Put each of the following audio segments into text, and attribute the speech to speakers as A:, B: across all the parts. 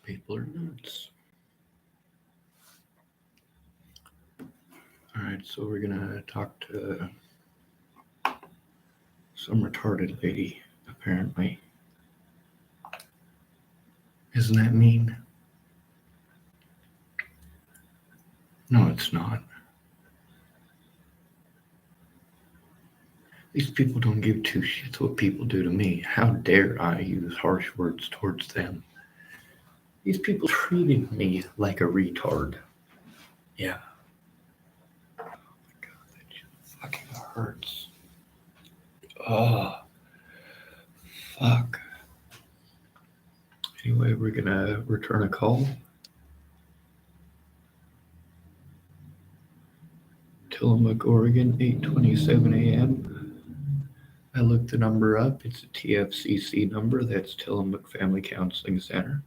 A: People are nuts. Alright, so we're gonna talk to some retarded lady, apparently. Isn't that mean? No, it's not. These people don't give two shits what people do to me. How dare I use harsh words towards them? These people treated me like a retard. Yeah. Oh my god, that shit fucking hurts. Oh, fuck. Anyway, we're gonna return a call. Tillamook, Oregon, 8:27 a.m. I looked the number up. It's a Tfcc number. That's Tillamook Family Counseling Center.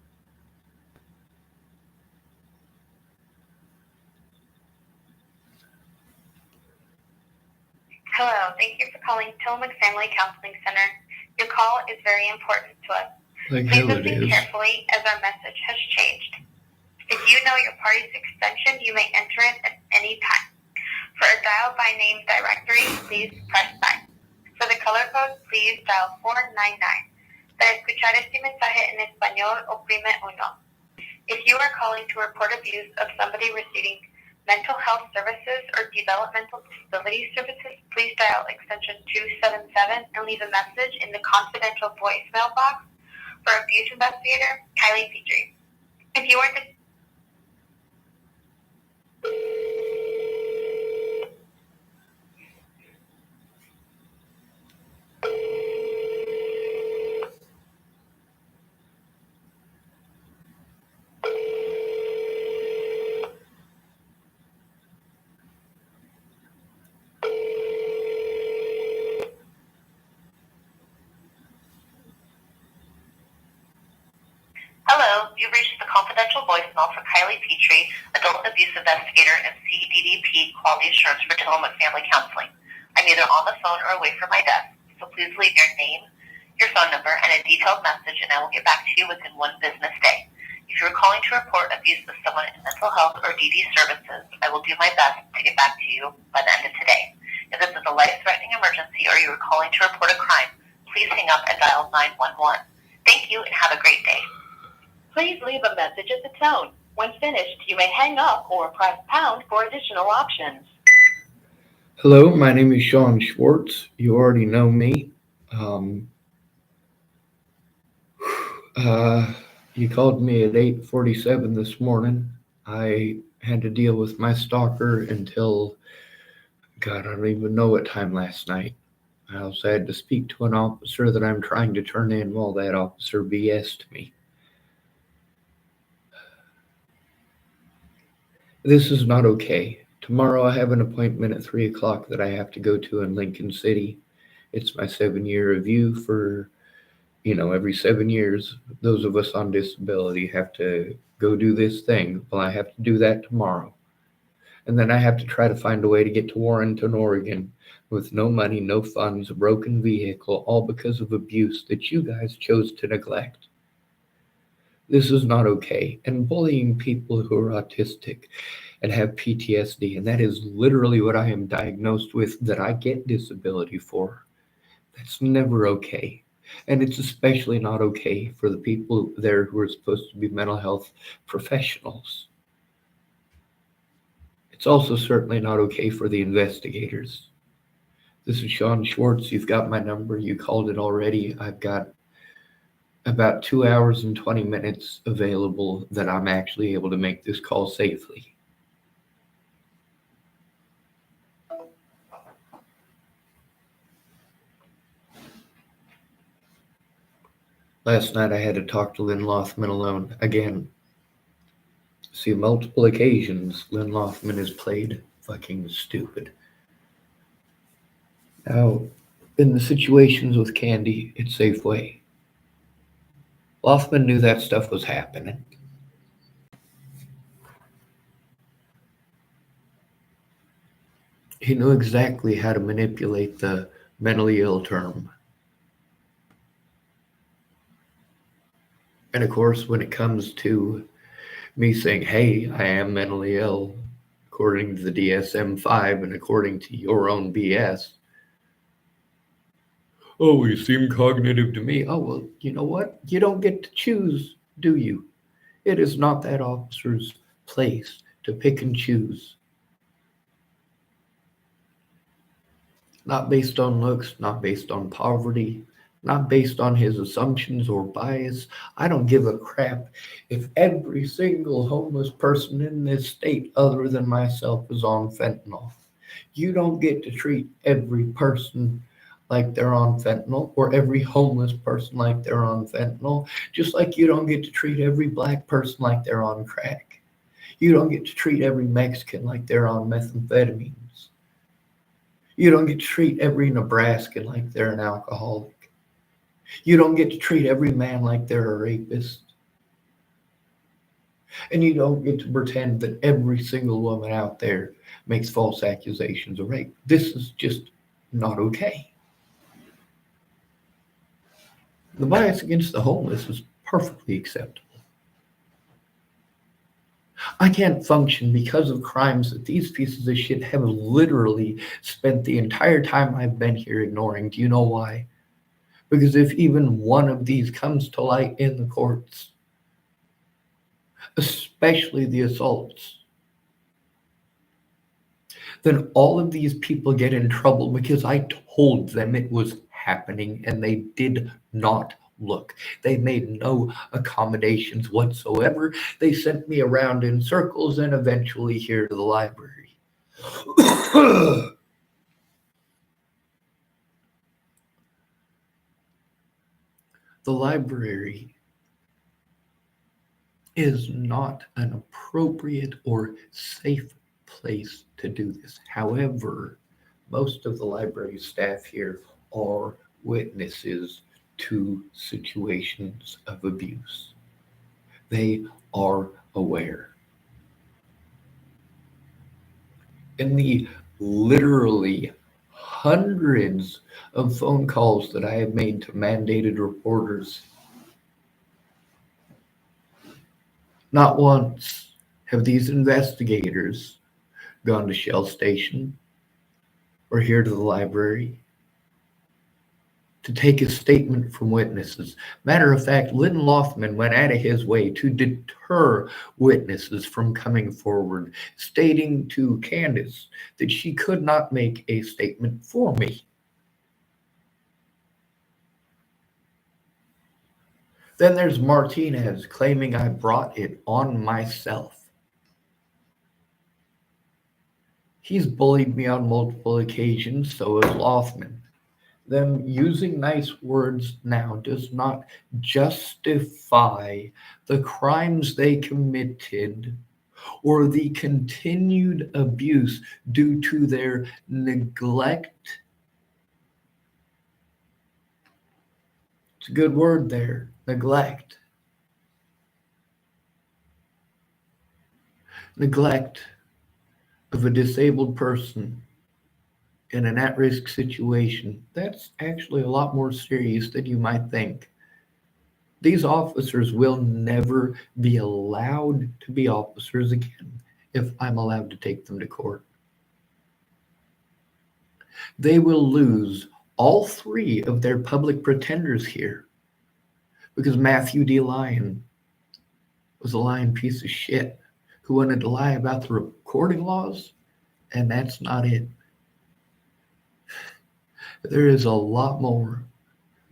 B: Hello, thank you for calling Tillamook Family Counseling Center. Your call is very important to us.
A: Like
B: Please
A: hell it
B: listen
A: is.
B: carefully as our message has changed. If you know your party's extension, you may enter it at any time. For a dial by name directory, please press 9. For the color code, please dial 499. Para escuchar este mensaje en español, oprime 1. If you are calling to report abuse of somebody receiving mental health services or developmental disability services, please dial extension 277 and leave a message in the confidential voicemail box for abuse investigator Kylie Petrie. If you are Hello, you've reached the confidential voicemail for Kylie Petrie, adult abuse investigator and CDDP quality assurance for Tillamook Family Counseling. I'm either on the phone or away from my desk, so please leave your name, your phone number, and a detailed message, and I will get back to you within 1 business day. If you are calling to report abuse of someone in mental health or DD services, I will do my best to get back to you by the end of today. If this is a life-threatening emergency or you are calling to report a crime, please hang up and dial 911. Thank you and have a great day. Please leave a message at the tone. When finished, you may hang up or press pound for additional options.
A: Hello, my name is Sean Schwartz. You already know me. You called me at 8:47 this morning. I had to deal with my stalker until, God, I don't even know what time last night. I also had to speak to an officer that I'm trying to turn in while that officer BS'd me. This is not okay. Tomorrow I have an appointment at 3 o'clock that I have to go to in Lincoln City. It's my 7-year review for, every 7 years, those of us on disability have to go do this thing. Well, I have to do that tomorrow. And then I have to try to find a way to get to Warrenton, Oregon with no money, no funds, a broken vehicle, all because of abuse that you guys chose to neglect. This is not okay. And bullying people who are autistic and have PTSD, and that is literally what I am diagnosed with, that I get disability for. That's never okay. And it's especially not okay for the people there who are supposed to be mental health professionals. It's also certainly not okay for the investigators. This is Sean Schwartz. You've got my number. You called it already. I've got about 2 hours and 20 minutes available that I'm actually able to make this call safely. Last night I had to talk to Lynn Lothman alone again. See, multiple occasions Lynn Lothman has played fucking stupid. Now, in the situations with Candy at Safeway, Lothman knew that stuff was happening. He knew exactly how to manipulate the mentally ill term. And of course, when it comes to me saying, hey, I am mentally ill, according to the DSM-5 and according to your own BS, oh, you seem cognitive to me. Oh, well, you know what? You don't get to choose, do you? It is not that officer's place to pick and choose. Not based on looks, not based on poverty, not based on his assumptions or bias. I don't give a crap if every single homeless person in this state other than myself is on fentanyl. You don't get to treat every person like they're on fentanyl or every homeless person like they're on fentanyl, just like you don't get to treat every black person like they're on crack. You don't get to treat every Mexican like they're on methamphetamines. You don't get to treat every Nebraskan like they're an alcoholic. You don't get to treat every man like they're a rapist. And you don't get to pretend that every single woman out there makes false accusations of rape. This is just not okay. The bias against the homeless is perfectly acceptable. I can't function because of crimes that these pieces of shit have literally spent the entire time I've been here ignoring. Do you know why? Because if even one of these comes to light in the courts, especially the assaults, then all of these people get in trouble because I told them it was happening and they did not look. They made no accommodations whatsoever. They sent me around in circles and eventually here to the library. The library is not an appropriate or safe place to do this. However, most of the library staff here are witnesses to situations of abuse. They are aware. In the literally hundreds of phone calls that I have made to mandated reporters, not once have these investigators gone to Shell Station or here to the library to take a statement from witnesses. Matter of fact, Lothman went out of his way to deter witnesses from coming forward, stating to Candace that she could not make a statement for me. Then there's Martinez claiming I brought it on myself. He's bullied me on multiple occasions, so has Lothman. Them using nice words now does not justify the crimes they committed or the continued abuse due to their neglect. It's a good word there, neglect. Neglect of a disabled person in an at-risk situation. That's actually a lot more serious than you might think. These officers will never be allowed to be officers again if I'm allowed to take them to court. They will lose all three of their public pretenders here because Matthew D. Lyon was a lying piece of shit who wanted to lie about the recording laws, and that's not it. There is a lot more.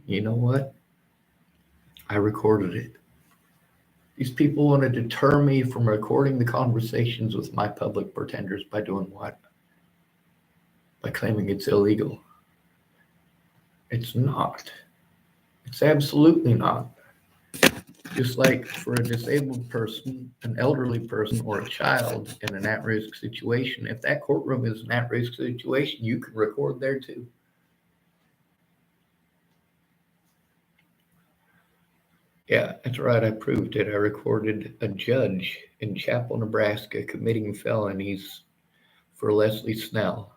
A: You know what? I recorded it. These people want to deter me from recording the conversations with my public pretenders by doing what? By claiming it's illegal. It's not. It's absolutely not. Just like for a disabled person, an elderly person, or a child in an at-risk situation, if that courtroom is an at-risk situation, you can record there too. Yeah, that's right. I proved it. I recorded a judge in Chapel, Nebraska committing felonies for Leslie Snell.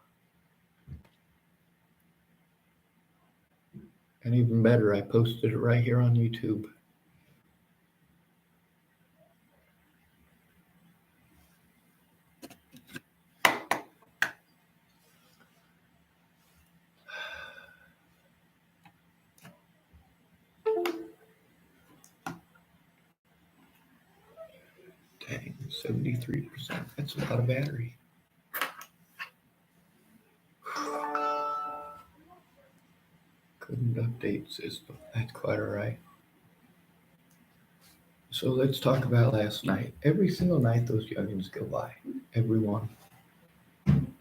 A: And even better, I posted it right here on YouTube. 73%. That's a lot of battery. Couldn't update system. That's quite all right. So let's talk about last night. Every single night those youngins go by. Every one. Them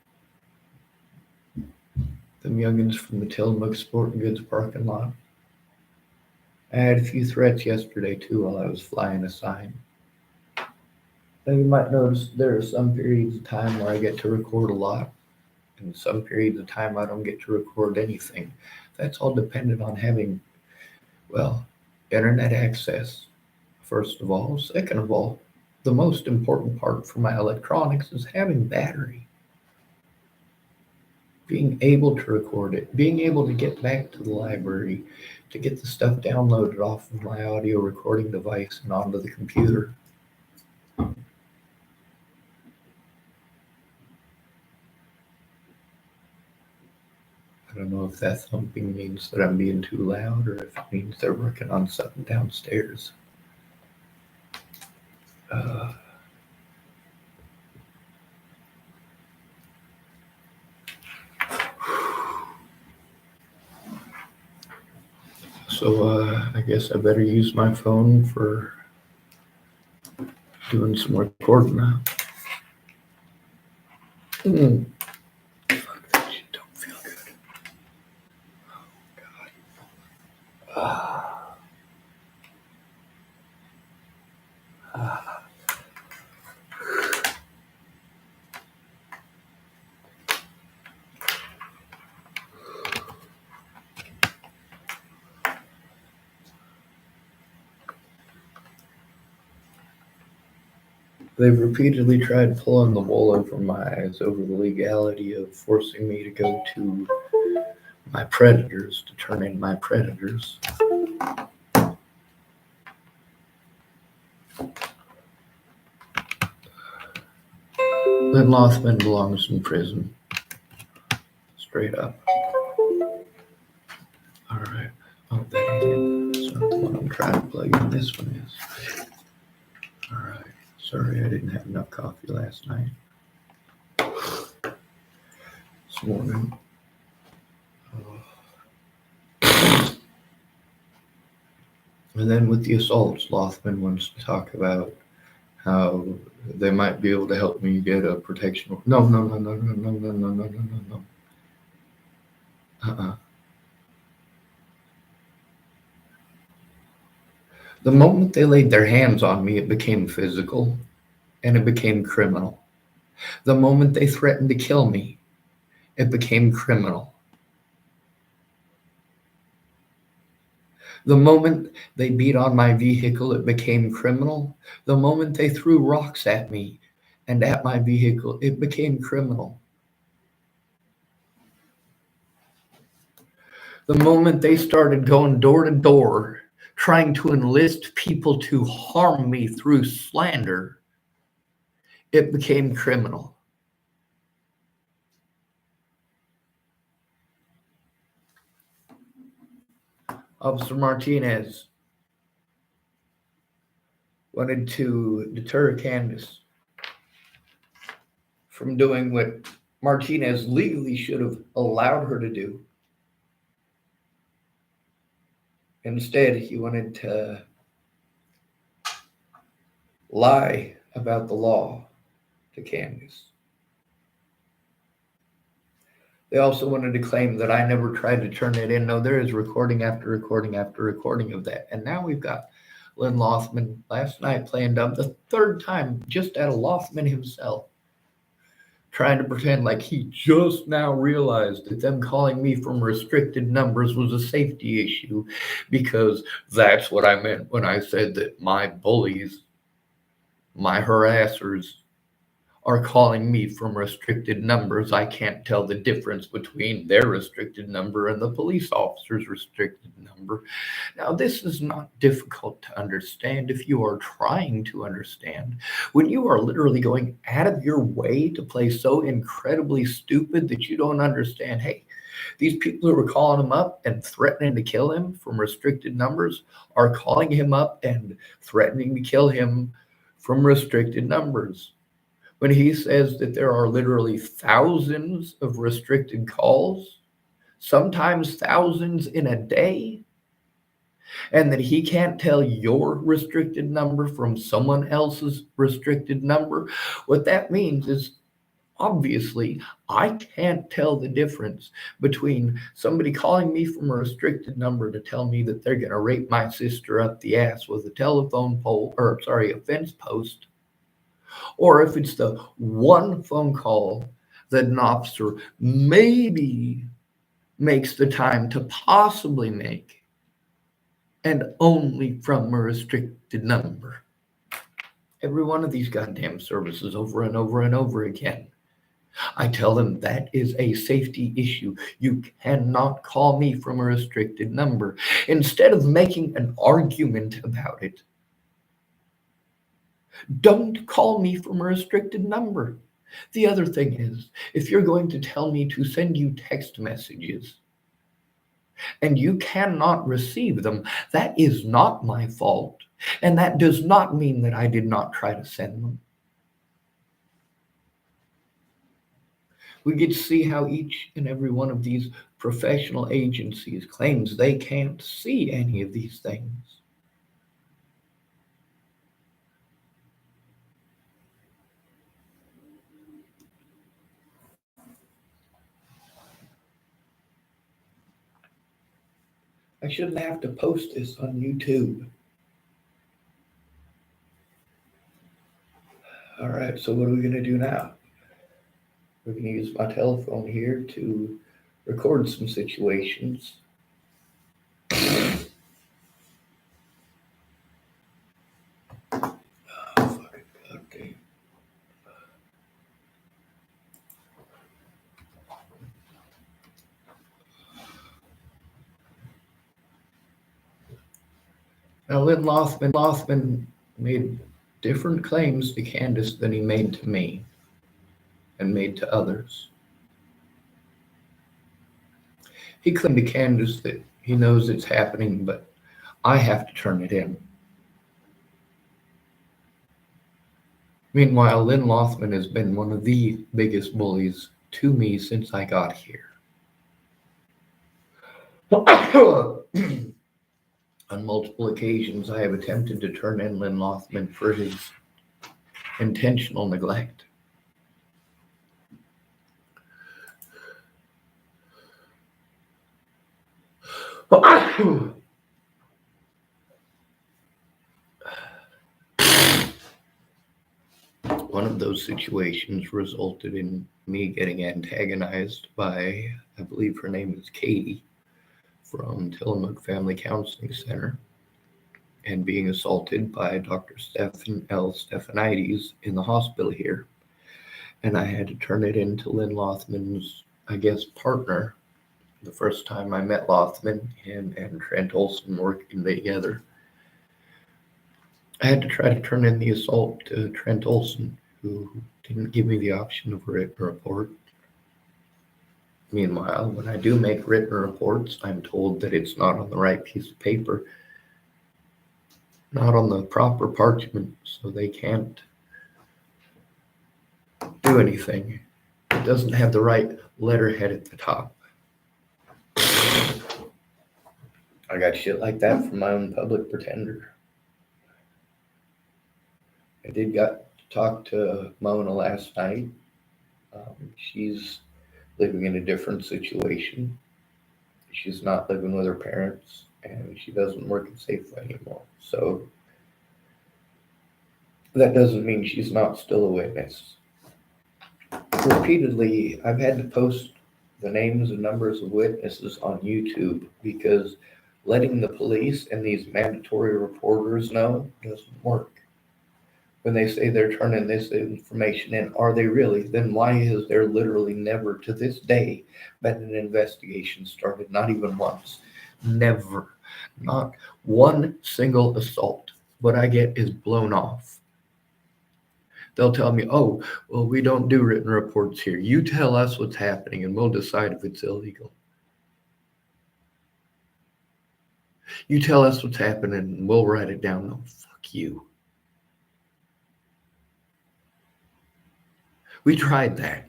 A: youngins from the Tillamook Sporting Goods parking lot. I had a few threats yesterday too while I was flying a sign. Now you might notice there are some periods of time where I get to record a lot, and some periods of time I don't get to record anything. That's all dependent on having, well, internet access, first of all. Second of all, the most important part for my electronics is having battery. Being able to record it, being able to get back to the library, to get the stuff downloaded off of my audio recording device and onto the computer. I don't know if that thumping means that I'm being too loud or if it means they're working on something downstairs. So I guess I better use my phone for doing some recording now. Fuck, that shit don't feel good. Oh, God. They've repeatedly tried pulling the wool over my eyes over the legality of forcing me to go to my predators to turn in my predators. Then Lothman belongs in prison. Straight up. Alright. Oh, that ain't it. That's not the one I'm trying to plug in. This one is. Alright. Sorry I didn't have enough coffee last night. This morning. And then with the assaults, Lothman wants to talk about how they might be able to help me get a protection. No. The moment they laid their hands on me, it became physical and it became criminal. The moment they threatened to kill me, it became criminal. The moment they beat on my vehicle, it became criminal. The moment they threw rocks at me and at my vehicle, it became criminal. The moment they started going door to door, trying to enlist people to harm me through slander, it became criminal. Officer Martinez wanted to deter Candace from doing what Martinez legally should have allowed her to do. Instead, he wanted to lie about the law to Candace. They also wanted to claim that I never tried to turn it in. No, there is recording after recording after recording of that. And now we've got Lynn Lothman last night playing dumb the third time, just at a Lothman himself, trying to pretend like he just now realized that them calling me from restricted numbers was a safety issue, because that's what I meant when I said that my bullies, my harassers, are calling me from restricted numbers. I can't tell the difference between their restricted number and the police officer's restricted number. Now, this is not difficult to understand if you are trying to understand. When you are literally going out of your way to play so incredibly stupid that you don't understand, hey, these people who were calling him up and threatening to kill him from restricted numbers are calling him up and threatening to kill him from restricted numbers. When he says that there are literally thousands of restricted calls, sometimes thousands in a day, and that he can't tell your restricted number from someone else's restricted number, what that means is obviously I can't tell the difference between somebody calling me from a restricted number to tell me that they're going to rape my sister up the ass with a telephone pole, or sorry, a fence post, or if it's the one phone call that an officer maybe makes the time to possibly make, and only from a restricted number. Every one of these goddamn services over and over and over again. I tell them that is a safety issue. You cannot call me from a restricted number. Instead of making an argument about it, don't call me from a restricted number. The other thing is, if you're going to tell me to send you text messages and you cannot receive them, that is not my fault. And that does not mean that I did not try to send them. We get to see how each and every one of these professional agencies claims they can't see any of these things. I shouldn't have to post this on YouTube. All right, so what are we going to do now? We're going to use my telephone here to record some situations. Oh, fucking goddamn. Now, Lynn Lothman made different claims to Candace than he made to me and made to others. He claimed to Candace that he knows it's happening, but I have to turn it in. Meanwhile, Lynn Lothman has been one of the biggest bullies to me since I got here. On multiple occasions, I have attempted to turn in Lynn Lothman for his intentional neglect. One of those situations resulted in me getting antagonized by, I believe her name is Katie, from Tillamook Family Counseling Center, and being assaulted by Dr. Stephen L. Stephanides in the hospital here. And I had to turn it in to Lynn Lothman's, I guess, partner. The first time I met Lothman, him and Trent Olson working together, I had to try to turn in the assault to Trent Olson, who didn't give me the option of a written report. Meanwhile, when I do make written reports, I'm told that it's not on the right piece of paper, not on the proper parchment, so they can't do anything. It doesn't have the right letterhead at the top. I got shit like that from my own public pretender. I did got to talk to Mona last night. She's living in a different situation. She's not living with her parents, and she doesn't work at Safeway anymore. So that doesn't mean she's not still a witness. Repeatedly, I've had to post the names and numbers of witnesses on YouTube because letting the police and these mandatory reporters know doesn't work. When they say they're turning this information in, are they really? Then why is there literally never to this day been an investigation started? Not even once. Never. Not one single assault. What I get is blown off. They'll tell me, oh, well, we don't do written reports here. You tell us what's happening and we'll decide if it's illegal. You tell us what's happening and we'll write it down. No, fuck you. We tried that.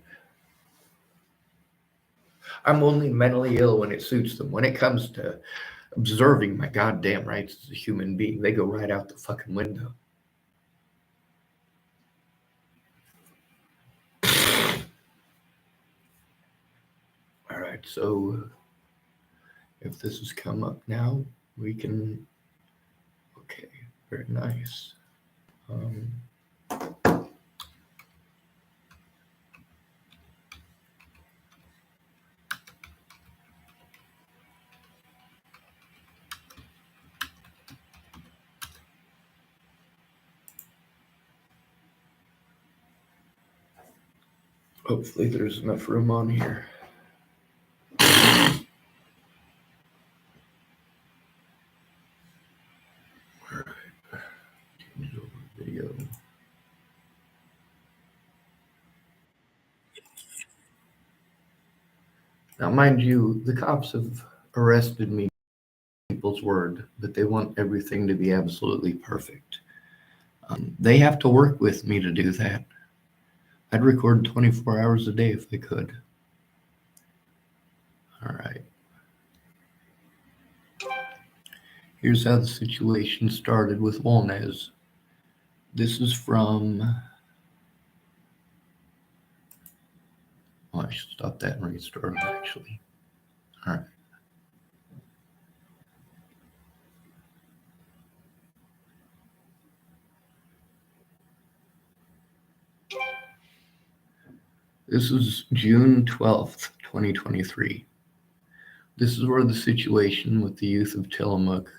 A: I'm only mentally ill when it suits them. When it comes to observing my goddamn rights as a human being, they go right out the fucking window. All right, so if this has come up now, we can. Okay, very nice. Hopefully there's enough room on here. All right, change over video. Now, mind you, the cops have arrested me. People's word that they want everything to be absolutely perfect. They have to work with me to do that. I'd record 24 hours a day if I could. All right. Here's how the situation started with Wolnez. This is from. Oh, I should stop that and restart it, actually. All right. This is June 12th, 2023. This is where the situation with the youth of Tillamook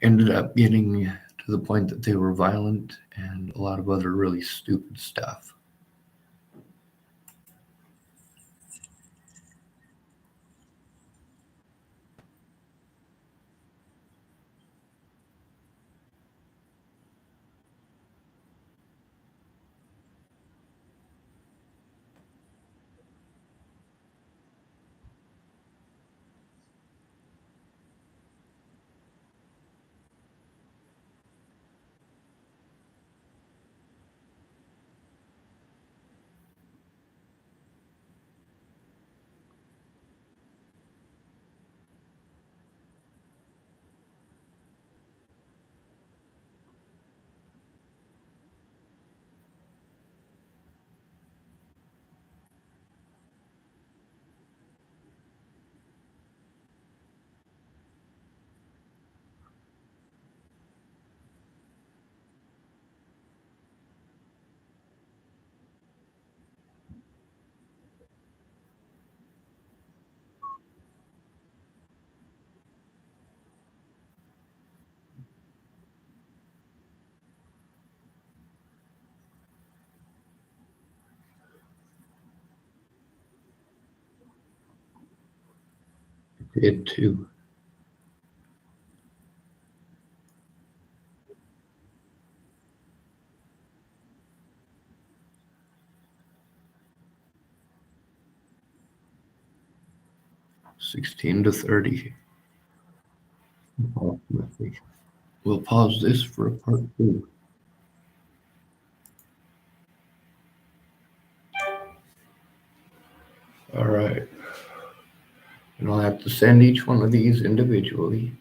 A: ended up getting to the point that they were violent and a lot of other really stupid stuff. Did too. $16 to $30. Approximately. We'll pause this for a part two. All right. And I'll have to send each one of these individually.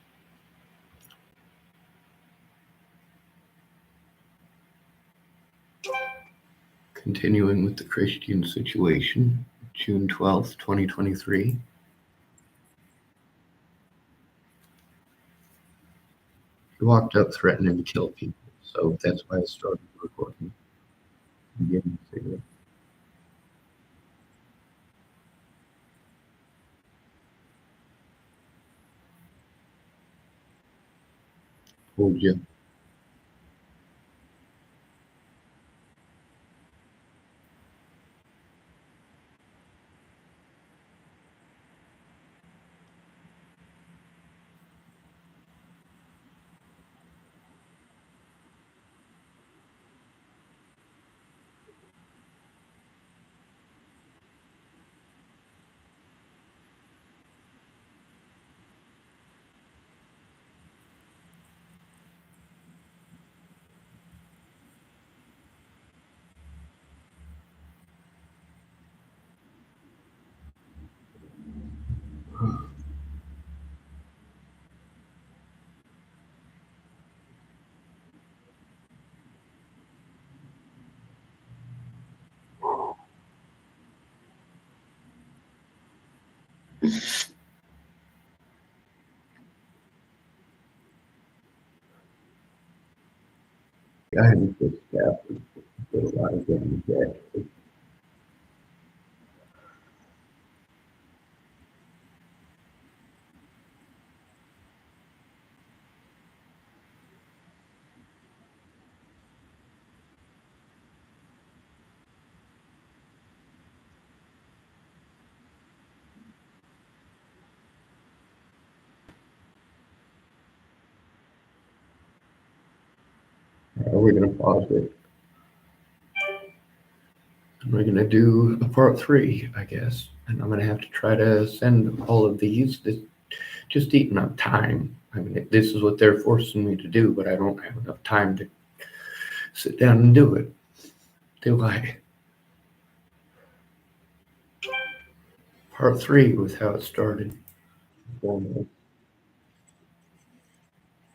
A: Continuing with the Christian situation, June 12th, 2023. He walked up threatening to kill people, so that's why I started recording. Again, told you. I haven't fixed that. Did a lot of damage actually. We're gonna pause it. And we're gonna do a part 3, I guess. And I'm gonna have to try to send all of these. This just eating up time. I mean, this is what they're forcing me to do, but I don't have enough time to sit down and do it. Do I? Part 3 was how it started. Wolnez.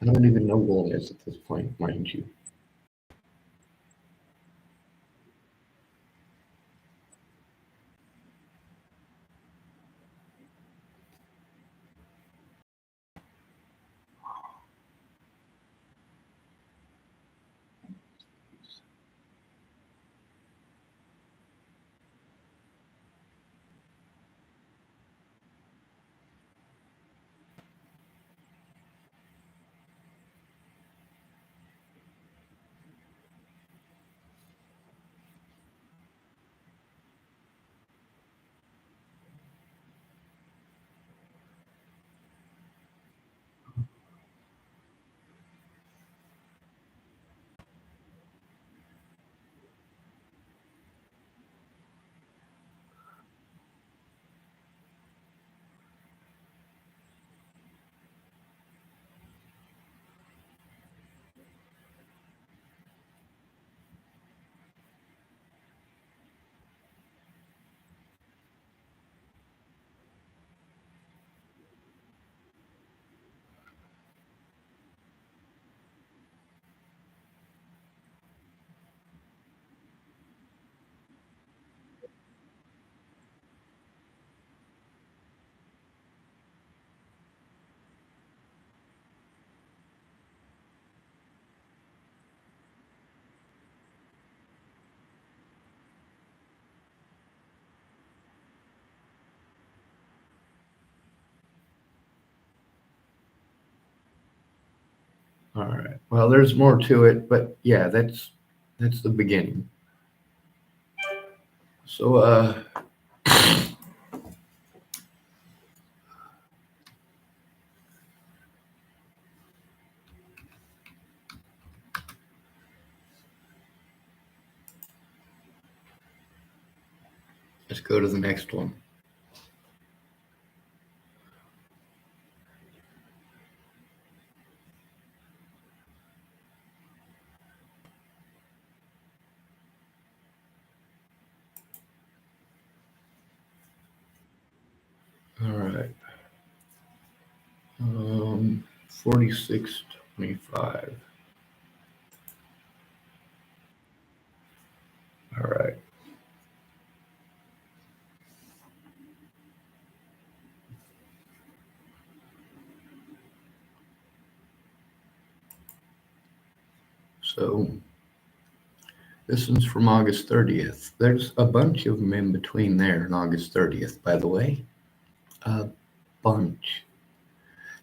A: I don't even know Wolnez at this point, mind you. All right. Well, there's more to it, but yeah, that's the beginning. So let's go to the next one. All right. 4625. All right. So this one's from August 30th. There's a bunch of them in between there and August 30th, by the way. A bunch.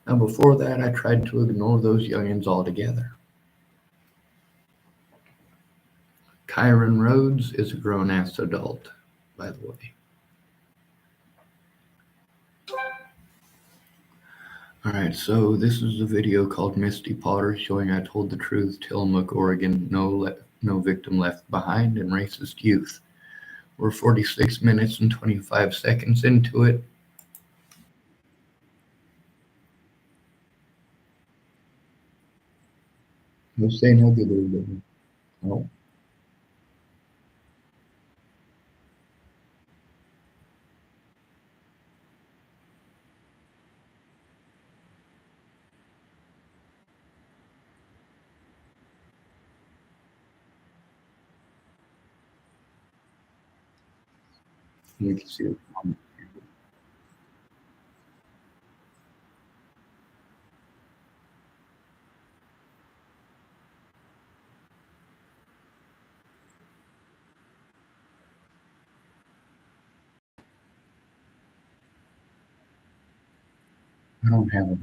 A: Now, before that, I tried to ignore those youngins altogether. Kyron Rhodes is a grown-ass adult, by the way. Alright, so this is a video called Misty Potter showing I told the truth, Tillamook, Oregon, no victim left behind, and racist youth. We're 46 minutes and 25 seconds into it. No saying how good they're doing. Oh. You can see it. I don't have it.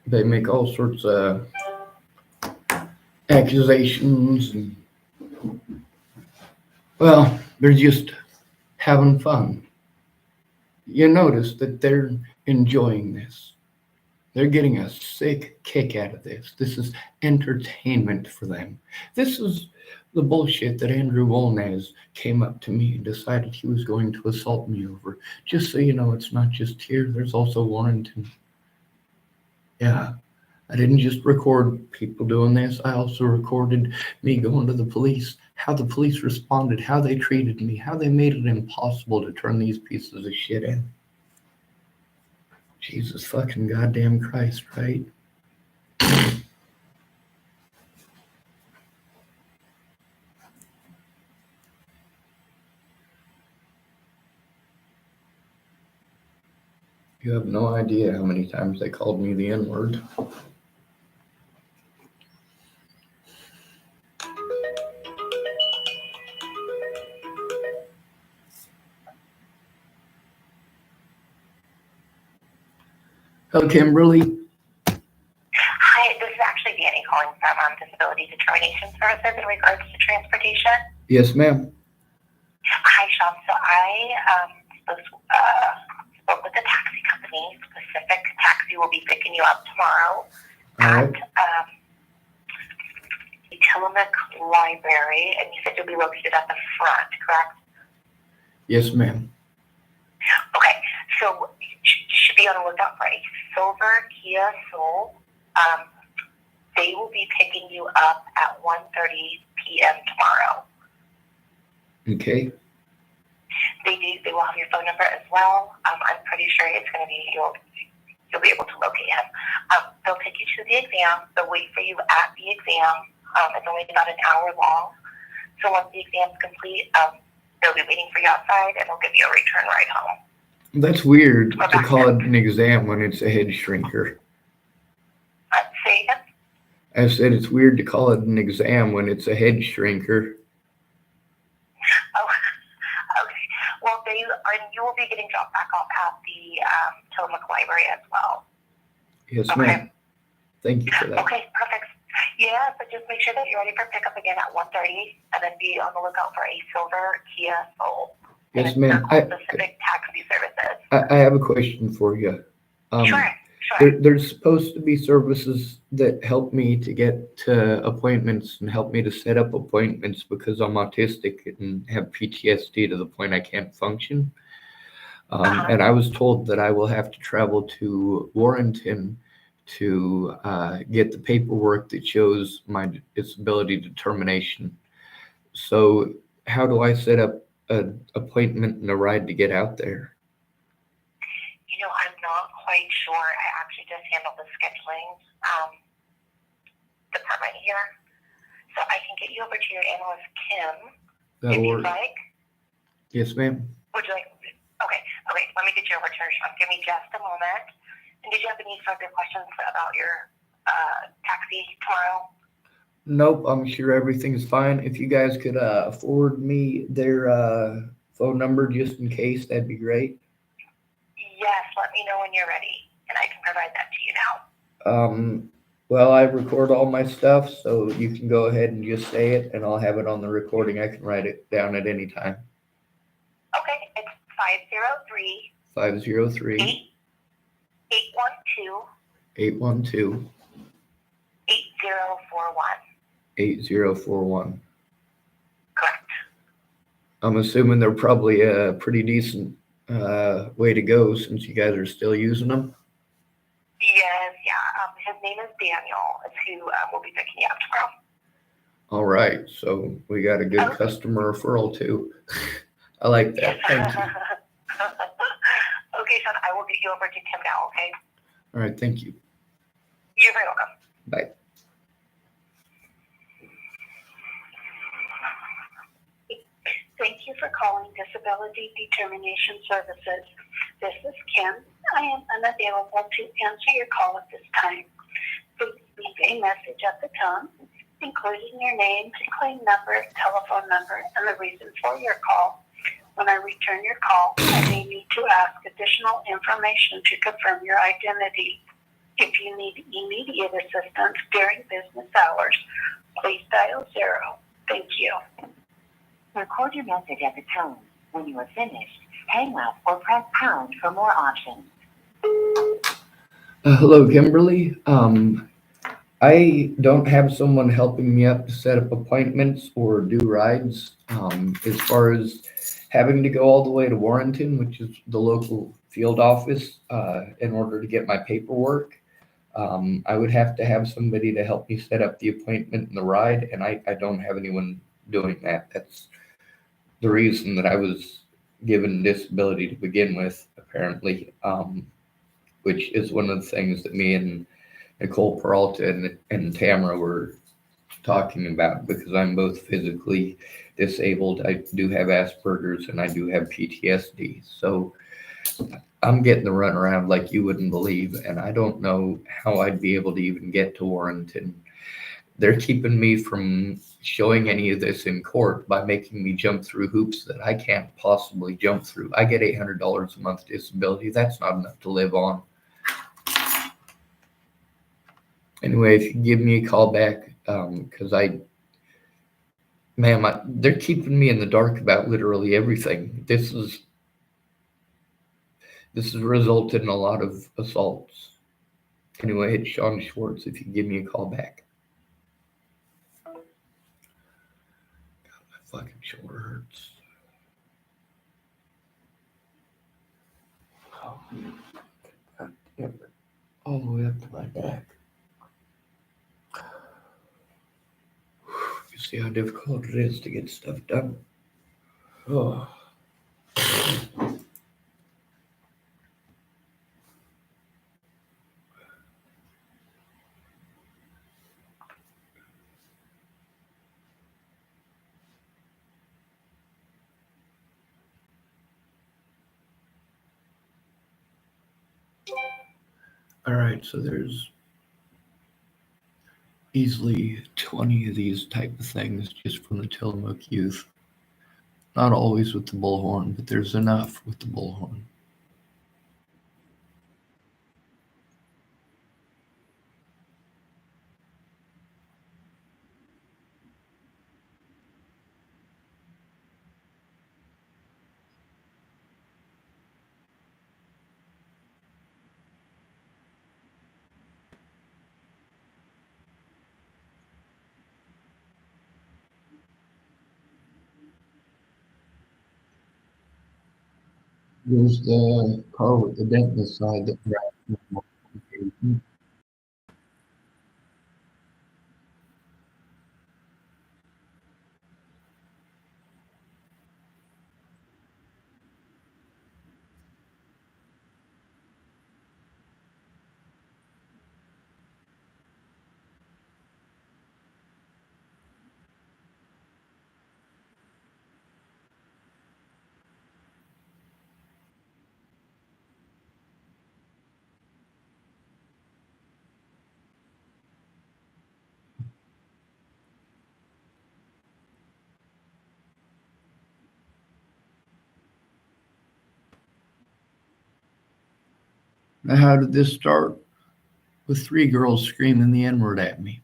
A: They make all sorts of accusations. And, well, they're just having fun. You notice that they're enjoying this. They're getting a sick kick out of this. This is entertainment for them. This is the bullshit that Andrew Wolnez came up to me and decided he was going to assault me over. Just so you know, it's not just here, there's also Warrington. Yeah, I didn't just record people doing this, I also recorded me going to the police, how the police responded, how they treated me, how they made it impossible to turn these pieces of shit in. Jesus fucking goddamn Christ, right? You have no idea how many times they called me the N-word. Hello, Kimberly.
B: Hi, this is actually Danny calling from Disability Determination Services in regards to transportation.
A: Yes, ma'am.
B: Hi, Sean. So I spoke with the taxi company. Specific Taxi will be picking you up tomorrow at the Tillamook Library, and you said you'll be located at the front, correct?
A: Yes, ma'am.
B: Okay, so you should be on the lookout for a silver Kia Soul. They will be picking you up at 1:30 p.m. tomorrow.
A: Okay.
B: They will have your phone number as well. I'm pretty sure it's going to be you'll be able to locate him. They'll take you to the exam. They'll wait for you at the exam. It's only about an hour long. So once the exam's complete, they'll be waiting for you outside, and they'll give you a return ride home.
A: That's weird to call it an exam when it's a head shrinker.
B: Say again?
A: I said it's weird to call it an exam when it's a head shrinker.
B: Oh, okay. Well, you will be getting dropped back off at the Tillamook Library as well.
A: Yes,
B: okay.
A: Ma'am. Thank you for that.
B: Okay, perfect. Yeah, but just make sure that you're ready for pickup again at 1:30, and then be on the lookout for a silver Kia Soul.
A: Yes, ma'am.
B: Pacific Taxi Services.
A: I have a question for you.
B: Sure.
A: There's supposed to be services that help me to get to appointments and help me to set up appointments because I'm autistic and have PTSD to the point I can't function. And I was told that I will have to travel to Warrington to get the paperwork that shows my disability determination. So how do I set up an appointment and a ride to get out there?
B: I'm not quite sure. I actually just handle the scheduling department here. So I can get you over to your analyst, Kim, if you'd like.
A: Yes, ma'am.
B: Would you like? Okay. Let me get you over to her. Give me just a moment. And did you have any further questions about your taxi tomorrow?
A: Nope, I'm sure everything's fine. If you guys could forward me their phone number just in case, that'd be great.
B: Yes, let me know when you're ready. I can provide that to you now.
A: Well, I record all my stuff, so you can go ahead and just say it, and I'll have it on the recording. I can write it down at any time.
B: Okay, it's 503
A: 503
B: 812
A: 812
B: 8041.
A: 8041.
B: Correct.
A: I'm assuming they're probably a pretty decent way to go since you guys are still using them.
B: Yes, yeah. His name is Daniel. It's who will be picking you up tomorrow.
A: All right, so we got a good customer referral too. I like that. Thank you.
B: Okay, Sean, I will get you over to Kim now, okay?
A: All right, thank you.
B: You're very welcome.
A: Bye.
C: Thank you for calling Disability Determination Services. This is Kim. I am unavailable to answer your call at this time. Please leave a message at the tone, including your name, claim number, telephone number, and the reason for your call. When I return your call, I may need to ask additional information to confirm your identity. If you need immediate assistance during business hours, please dial 0. Thank you.
D: Record your message at the tone. When you are finished, hang up or press pound for more options.
A: Hello, Kimberly. I don't have someone helping me up to set up appointments or do rides. As far as having to go all the way to Warrenton, which is the local field office, in order to get my paperwork, I would have to have somebody to help me set up the appointment and the ride, and I don't have anyone doing that. That's the reason that I was given disability to begin with, apparently, which is one of the things that me and Nicole Peralta and Tamara were talking about, because I'm both physically disabled. I do have Asperger's and I do have PTSD. So I'm getting the runaround like you wouldn't believe, and I don't know how I'd be able to even get to Warrenton. They're keeping me from showing any of this in court by making me jump through hoops that I can't possibly jump through. I get $800 a month disability. That's not enough to live on. Anyway, if you give me a call back, because they're keeping me in the dark about literally everything. This has resulted in a lot of assaults. Anyway, it's Sean Schwartz. If you give me a call back. God, my fucking shoulder hurts. Oh, God damn it. All the way up to my back. You see how difficult it is to get stuff done. Oh. All right, so there's easily 20 of these type of things just from the Tillamook youth. Not always with the bullhorn, but there's enough with the bullhorn. There's the car with the dent in the side that Now, how did this start? With 3 girls screaming the N-word at me.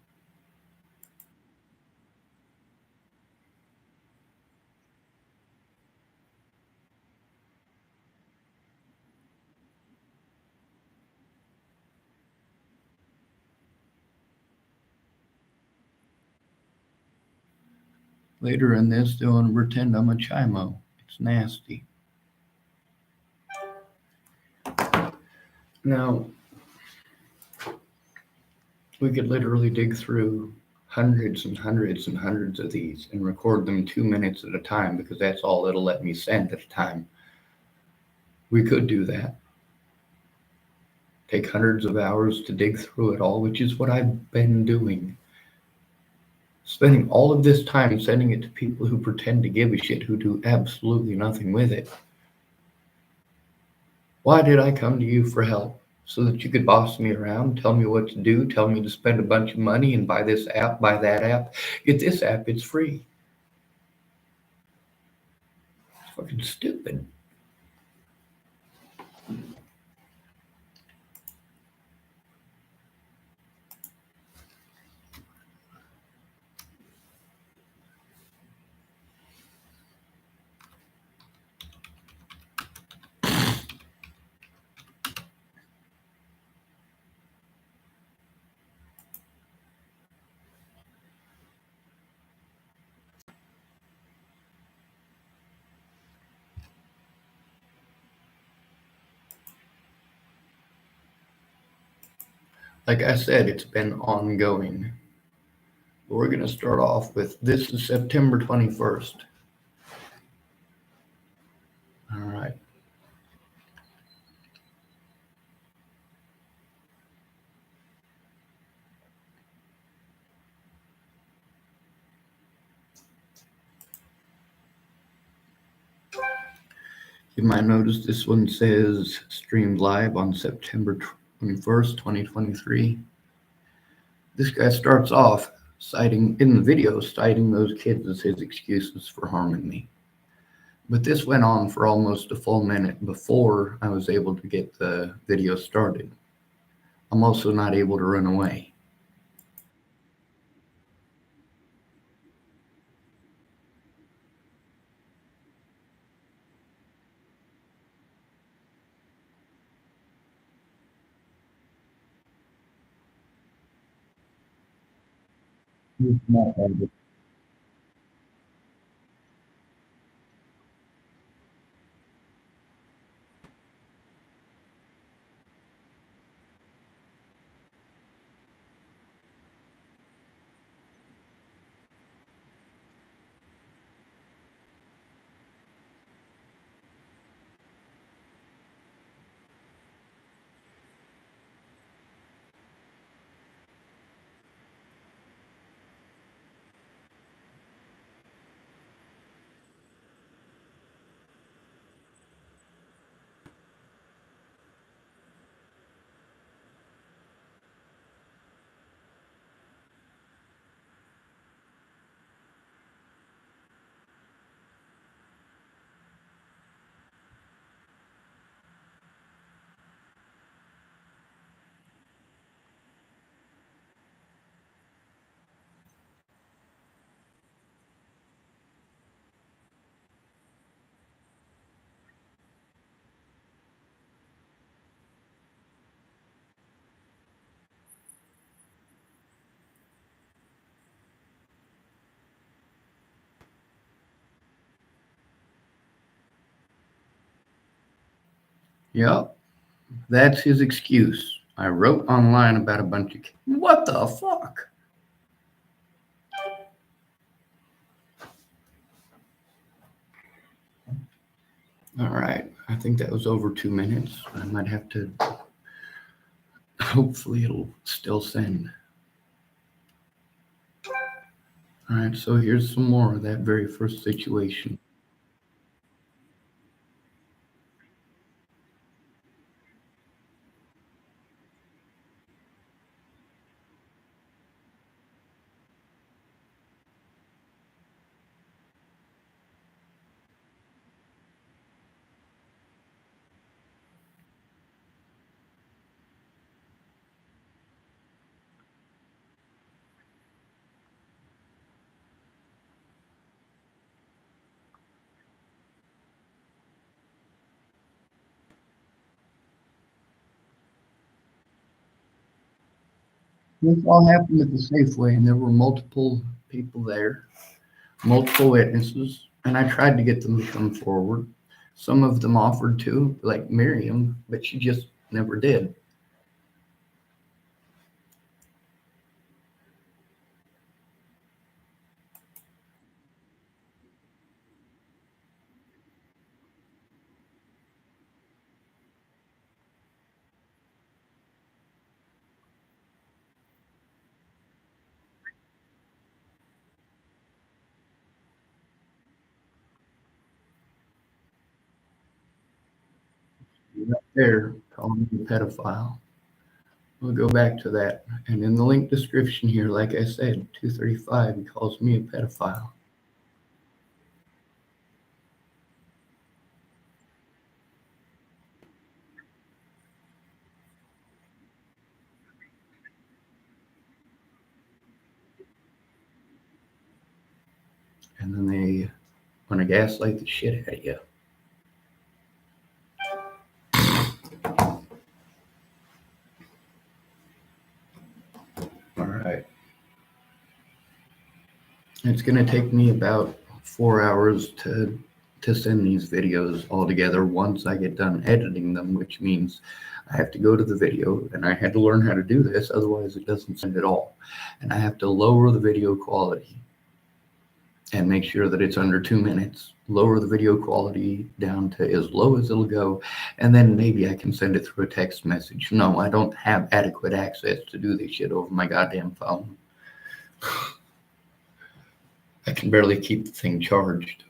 A: Later in this, they want to pretend I'm a chimo. It's nasty. Now, we could literally dig through hundreds and hundreds and hundreds of these and record them 2 minutes at a time because that's all it'll let me send at a time. We could do that. Take hundreds of hours to dig through it all, which is what I've been doing. Spending all of this time sending it to people who pretend to give a shit, who do absolutely nothing with it. Why did I come to you for help? So that you could boss me around, tell me what to do, tell me to spend a bunch of money and buy this app, buy that app. Get this app, it's free. It's fucking stupid. Like I said, it's been ongoing. We're going to start off with this is September 21st. All right. You might notice this one says streamed live on September 21st, 2023. This guy starts off citing, in the video, citing those kids as his excuses for harming me. But this went on for almost a full minute before I was able to get the video started. I'm also not able to run away. He's not able. Yep, that's his excuse. I wrote online about a bunch of kids. What the fuck? All right, I think that was over 2 minutes. I might have to, hopefully it'll still send. All right, so here's some more of that very first situation. This all happened at the Safeway, and there were multiple people there, multiple witnesses, and I tried to get them to come forward. Some of them offered to, like Miriam, but she just never did. Right there, calling me a pedophile. We'll go back to that. And in the link description here, like I said, 235, he calls me a pedophile. And then they want to gaslight the shit out of you. All right. It's going to take me about 4 hours to send these videos all together once I get done editing them, which means I have to go to the video, and I had to learn how to do this, otherwise it doesn't send at all. And I have to lower the video quality and make sure that it's under 2 minutes, lower the video quality down to as low as it'll go, and then maybe I can send it through a text message. No, I don't have adequate access to do this shit over my goddamn phone. I can barely keep the thing charged.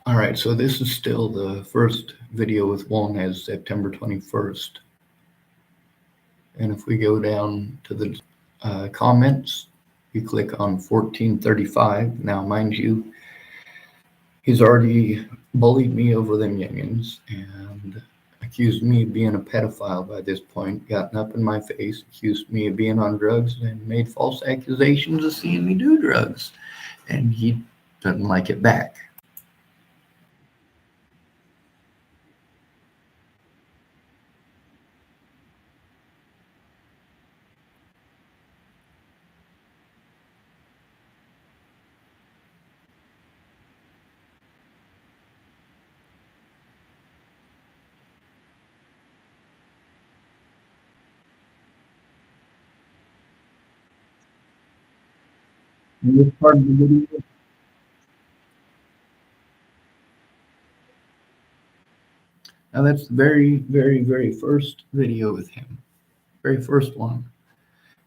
A: All right, so this is still the first video with Wolnez, September 21st. And if we go down to the comments, you click on 1435. Now, mind you, he's already bullied me over them youngins and accused me of being a pedophile by this point, gotten up in my face, accused me of being on drugs, and made false accusations of seeing me do drugs. And he doesn't like it back. And this part of the video, now that's the very first video with him. Very first one.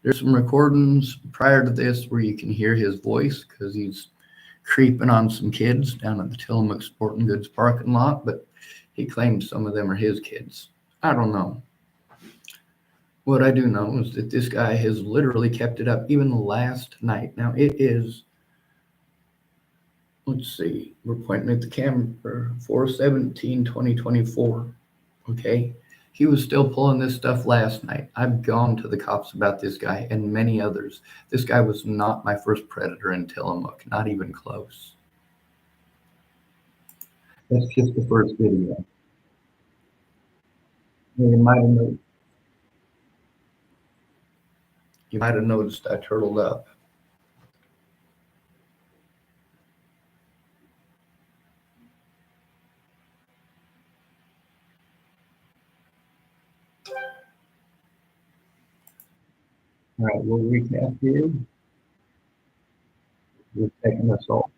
A: There's some recordings prior to this where you can hear his voice because he's creeping on some kids down at the Tillamook Sporting Goods parking lot, but he claims some of them are his kids. I don't know. What I do know is that this guy has literally kept it up even last night. Now it is, let's see, we're pointing at the camera for 4/17/2024. Okay. He was still pulling this stuff last night. I've gone to the cops about this guy and many others. This guy was not my first predator in Tillamook, not even close. That's just the first video. You might have noticed I turtled up. All right, we'll recap here. We're taking us all.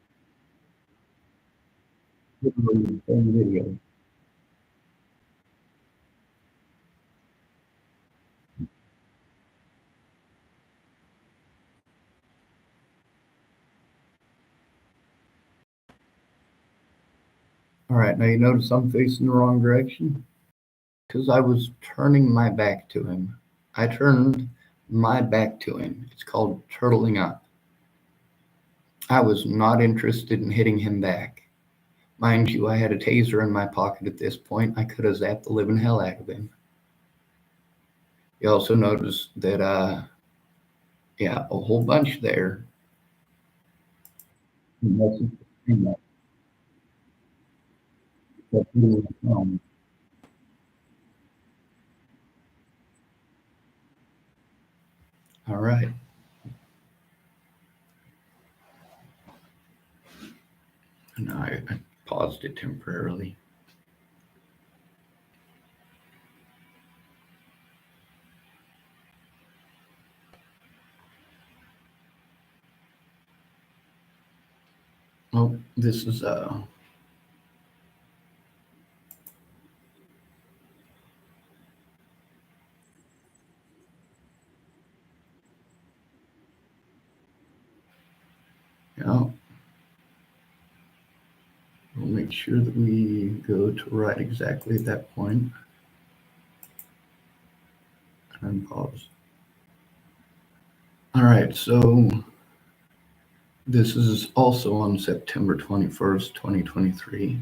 A: Literally the same video. All right, now you notice I'm facing the wrong direction because I was turning my back to him. I turned my back to him. It's called turtling up. I was not interested in hitting him back. Mind you, I had a taser in my pocket at this point. I could have zapped the living hell out of him. You also notice that, yeah, a whole bunch there. All right. No, I paused it temporarily. Oh, this is yeah. We'll make sure that we go to right exactly at that point. And pause. All right, so this is also on September 21st, 2023.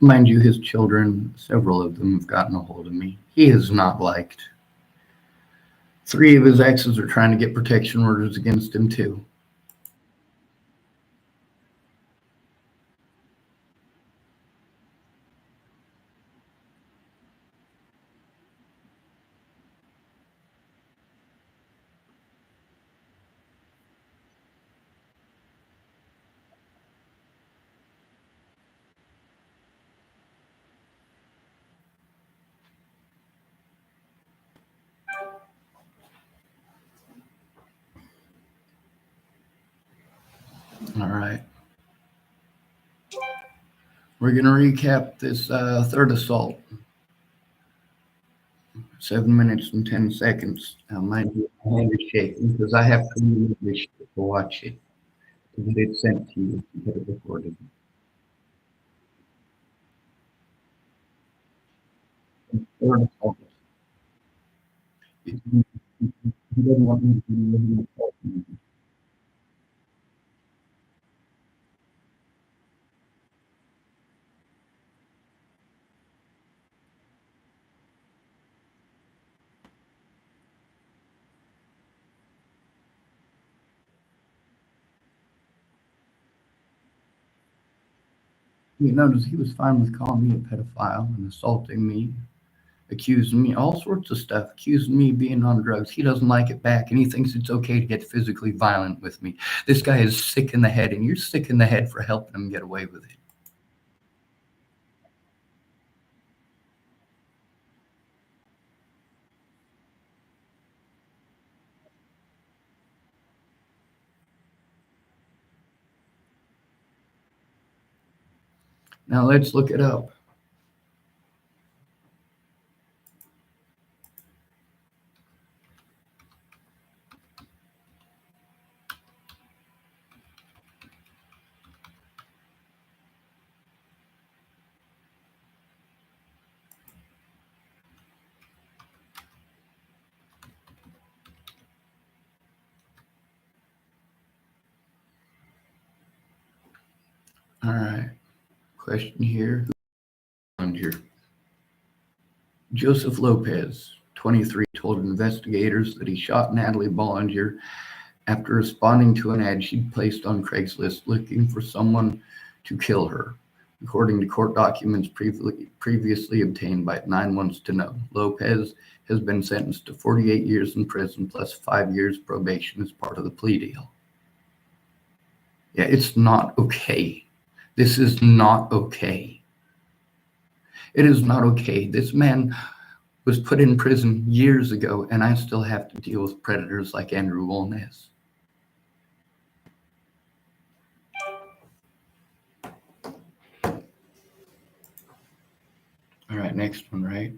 A: Mind you, his children, several of them have gotten a hold of me. He is not liked. 3 of his exes are trying to get protection orders against him, too. All right. We're going to recap this third assault. 7 minutes and 10 seconds. Mind you, my hand is shaking because I have to move this shit to watch it. Because it's sent to you to get it recorded. Third assault. He doesn't want me to be You notice he was fine with calling me a pedophile and assaulting me, accusing me all sorts of stuff, accusing me of being on drugs. He doesn't like it back, and he thinks it's okay to get physically violent with me. This guy is sick in the head, and you're sick in the head for helping him get away with it. Now let's look it up. All right. Question here. Who's here? Joseph Lopez, 23, told investigators that he shot Natalie Bollinger after responding to an ad she'd placed on Craigslist looking for someone to kill her. According to court documents previously obtained by 9 Wants to Know, Lopez has been sentenced to 48 years in prison plus 5 years probation as part of the plea deal. Yeah, it's not okay. This is not okay. It is not okay. This man was put in prison years ago, and I still have to deal with predators like Andrew Wolnez. All right, next one, right?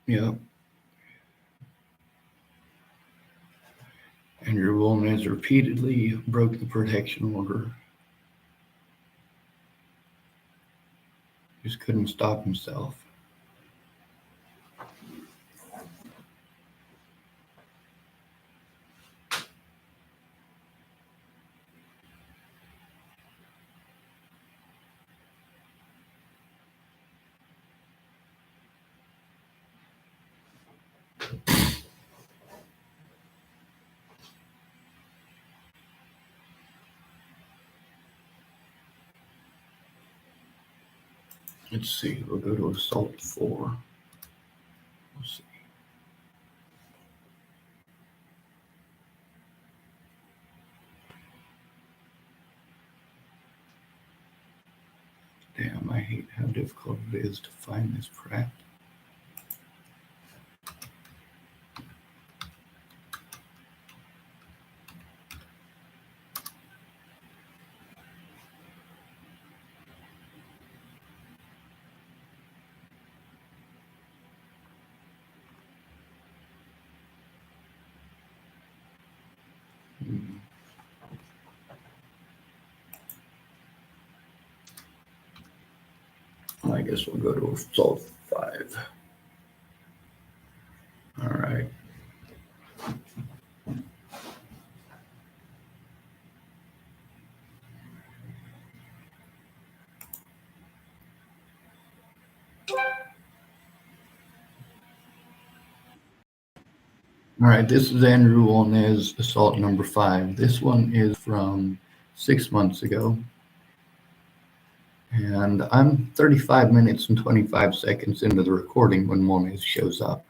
A: Yep. Andrew Wolnez repeatedly broke the protection order. Just couldn't stop himself. Let's see, we'll go to assault 4. Let's see. Damn, I hate how difficult it is to find this crap. Well, I guess we'll go to assault 5. All right. All right, this is Andrew Wolnez, assault number 5. This one is from 6 months ago. And I'm 35 minutes and 25 seconds into the recording when Wolnez shows up.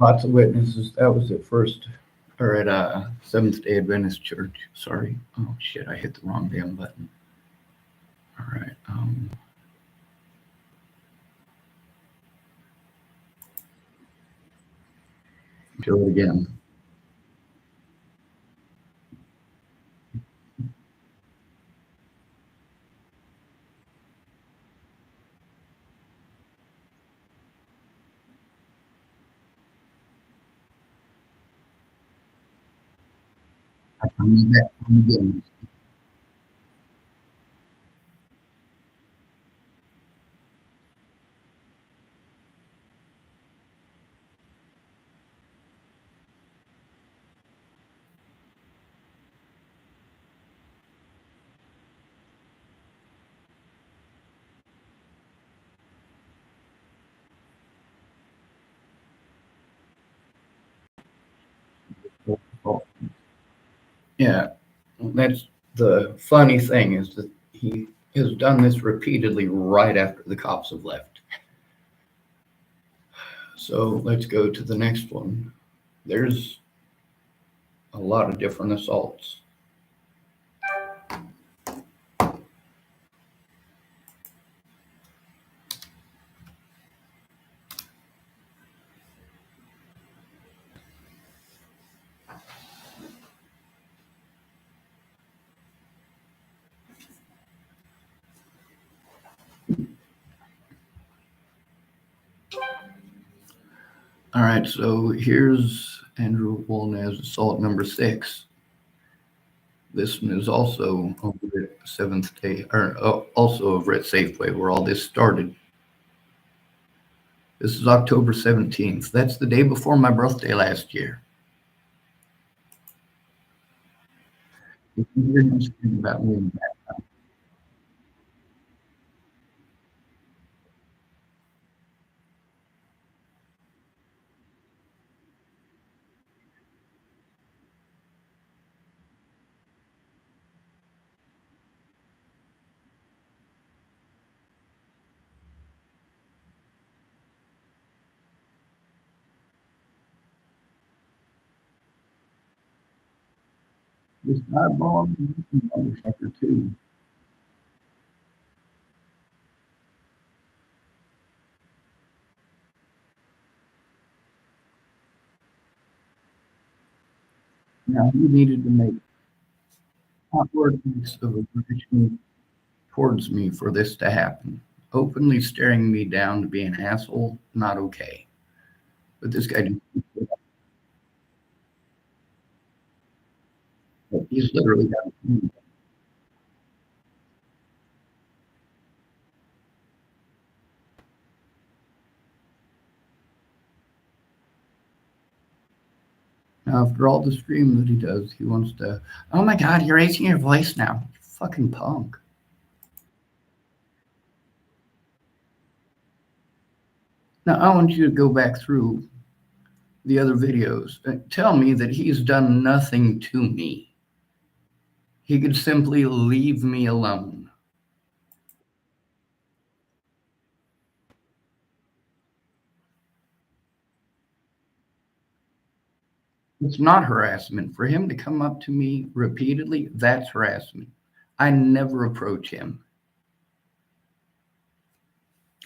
A: Lots of witnesses. That was at first, or at Seventh-day Adventist Church. Sorry. Oh, shit, I hit the wrong damn button. All right. Do it again. I need that one again. Yeah, that's the funny thing is that he has done this repeatedly right after the cops have left. So let's go to the next one. There's a lot of different assaults. All right, so here's Andrew Wolnez, assault number 6. This one is also over at Seventh Day, or also over at Safeway, where all this started. This is October 17th. That's the day before my birthday last year. If you hear him speaking about me in the back, This eyeball motherfucker too. Now he needed to make outward acts of aggression towards me for this to happen. Openly staring me down to be an asshole, not okay. But this guy, he's literally got. Now, after all the screaming that he does, he wants to, oh my God, you're raising your voice now. You fucking punk. Now, I want you to go back through the other videos and tell me that he's done nothing to me. He could simply leave me alone. It's not harassment. For him to come up to me repeatedly, that's harassment. I never approach him.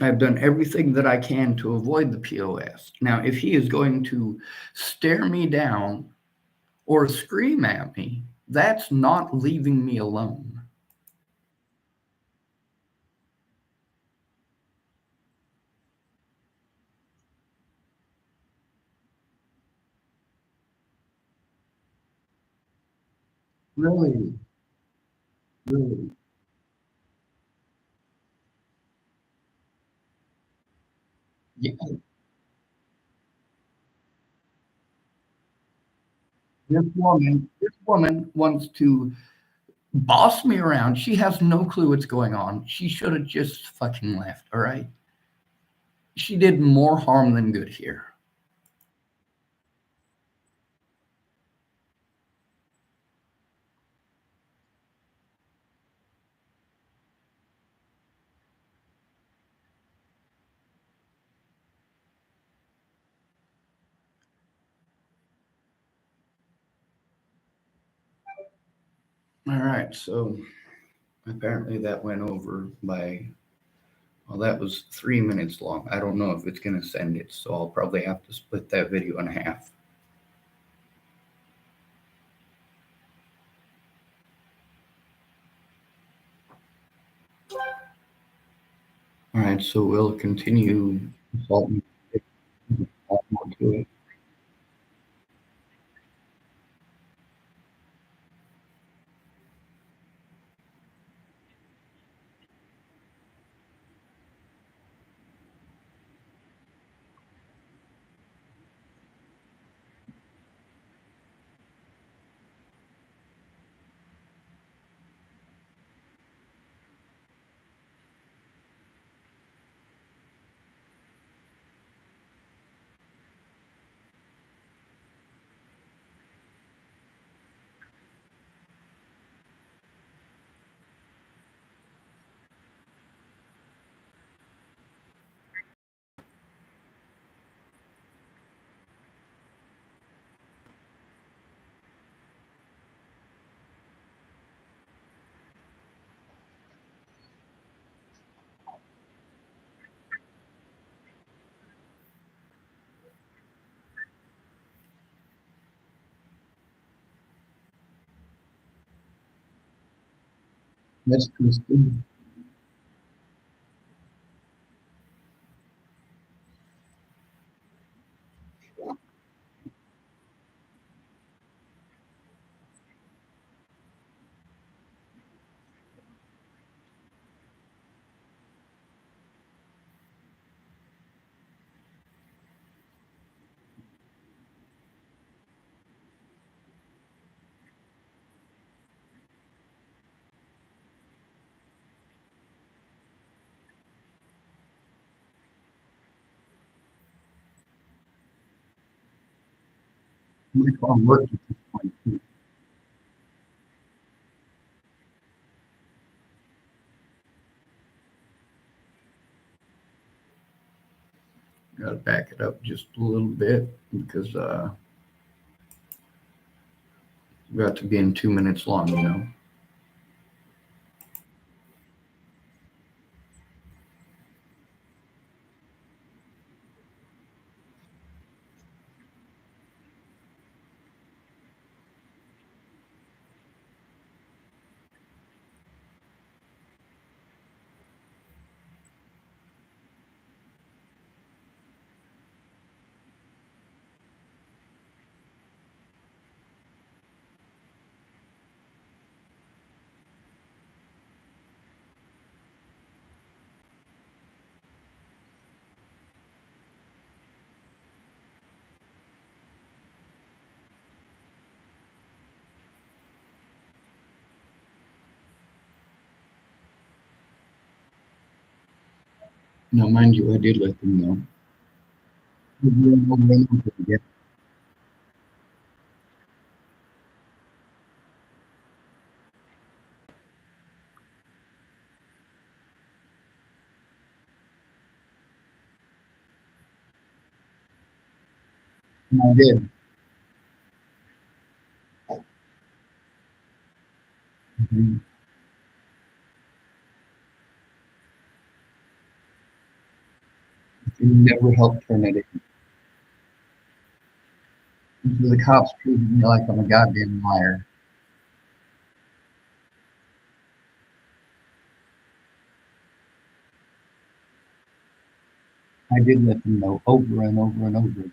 A: I've done everything that I can to avoid the POS. Now, if he is going to stare me down or scream at me, that's not leaving me alone. Really, really. Yeah, this woman wants to boss me around. She has no clue what's going on. She should have just fucking left, all right? She did more harm than good here. All right, so apparently that went over by, well, that was 3 minutes long. I don't know if it's going to send it, so I'll probably have to split that video in half. All right, so we'll continue assaulting to it. That's Christine. My phone worked at this point, too. Got to back it up just a little bit because About to be in 2 minutes long, you know. Now, mind you, I did let them know. Yeah, I did. Mhm. It never helped turn it in. So the cops treated me like I'm a goddamn liar. I did let them know over and over and over.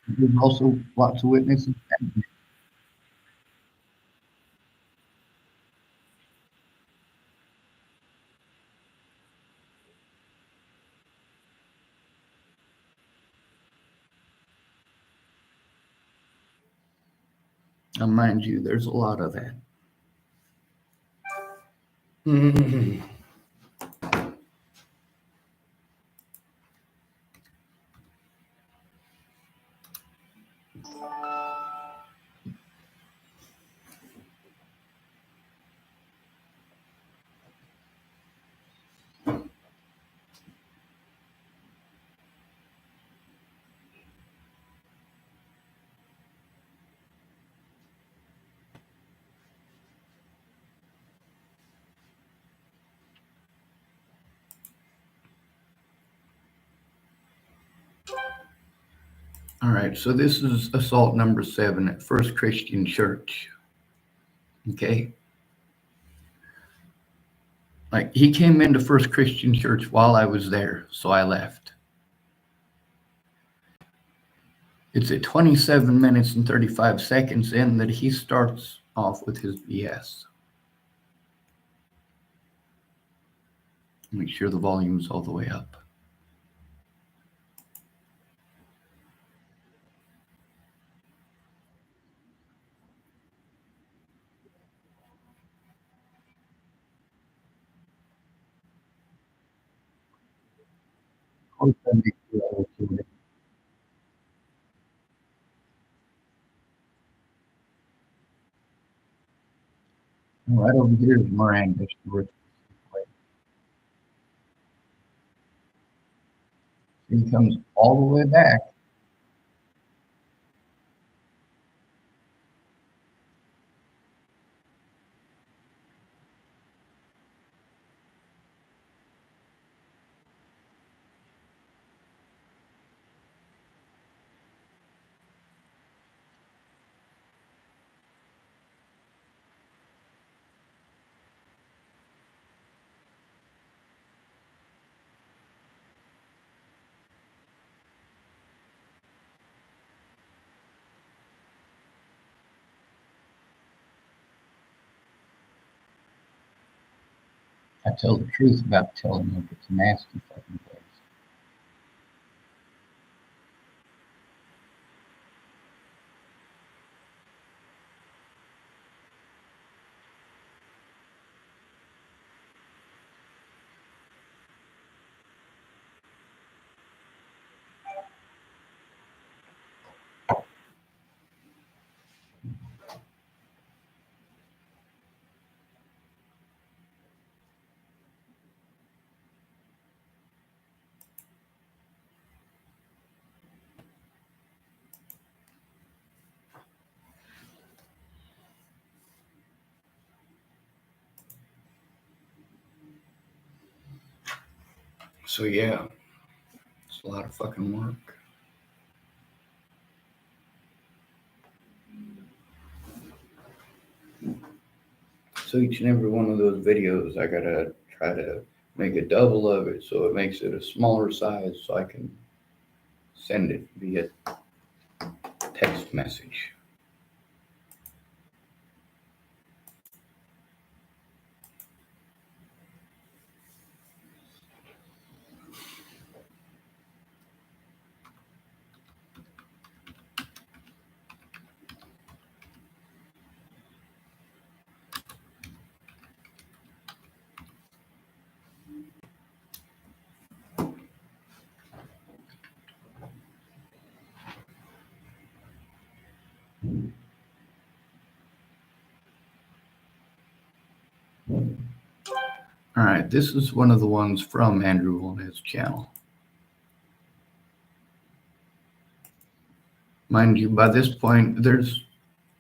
A: There's also lots of witnesses. And mind you, there's a lot of that. Mhm. All right, so this is assault number 7 at First Christian Church. Okay. Like, he came into First Christian Church while I was there, so I left. It's at 27 minutes and 35 seconds in that he starts off with his BS. Make sure the volume's all the way up. Of course, I make sure I record it. Right over here is Miranda Stewart. He comes all the way back. I tell the truth about telling him it's a nasty fucking place. So yeah, it's a lot of fucking work. So each and every one of those videos, I gotta try to make a double of it so it makes it a smaller size so I can send it via text message. All right, this is one of the ones from Andrew Wolnez channel. Mind you, by this point, there's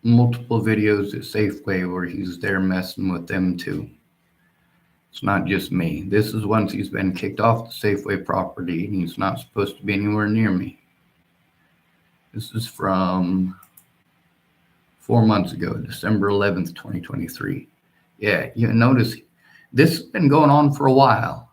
A: multiple videos at Safeway where he's there messing with them too. It's not just me. This is once he's been kicked off the Safeway property and he's not supposed to be anywhere near me. This is from 4 months ago, December 11th, 2023. Yeah, you notice this has been going on for a while.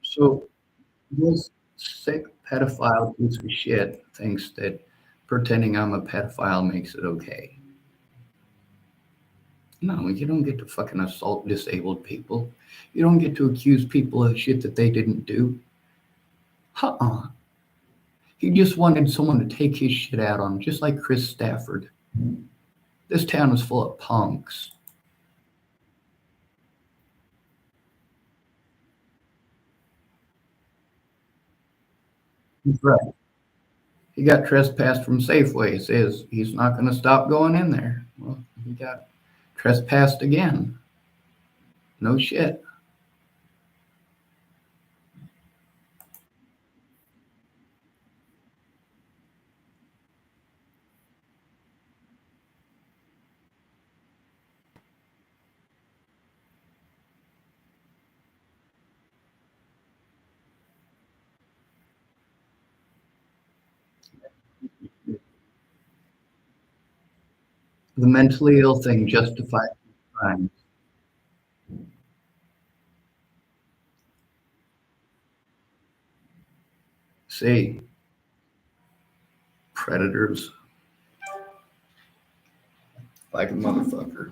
A: So this sick pedophile piece of shit thinks that pretending I'm a pedophile makes it okay. No, you don't get to fucking assault disabled people. You don't get to accuse people of shit that they didn't do. Uh-uh. He just wanted someone to take his shit out on him, just like Chris Stafford. This town is full of punks. He's right. He got trespassed from Safeway. It says he's not going to stop going in there. Well, he got trespassed again. No shit. The mentally ill thing justifies crime. See, predators like a motherfucker.